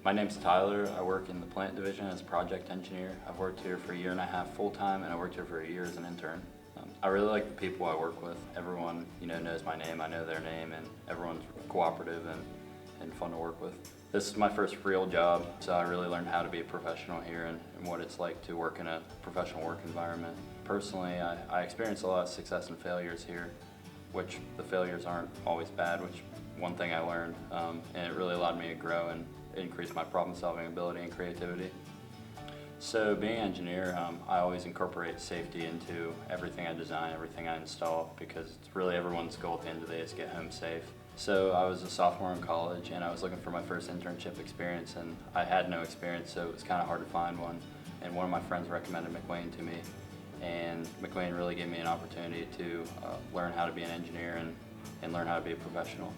My name's Tyler. I work in the plant division as a project engineer. I've worked here for a year and a half full-time, and I worked here for a year as an intern. I really like the people I work with. Everyone, knows my name, I know their name, and everyone's cooperative and fun to work with. This is my first real job, so I really learned how to be a professional here and what it's like to work in a professional work environment. Personally, I experienced a lot of success and failures here, which the failures aren't always bad, which one thing I learned, and it really allowed me to grow and increase my problem-solving ability and creativity. So being an engineer, I always incorporate safety into everything I design, everything I install, because it's really everyone's goal at the end of the day is to get home safe. So I was a sophomore in college and I was looking for my first internship experience, and I had no experience, so it was kind of hard to find one. And one of my friends recommended McWane to me, and McWane really gave me an opportunity to learn how to be an engineer and learn how to be a professional.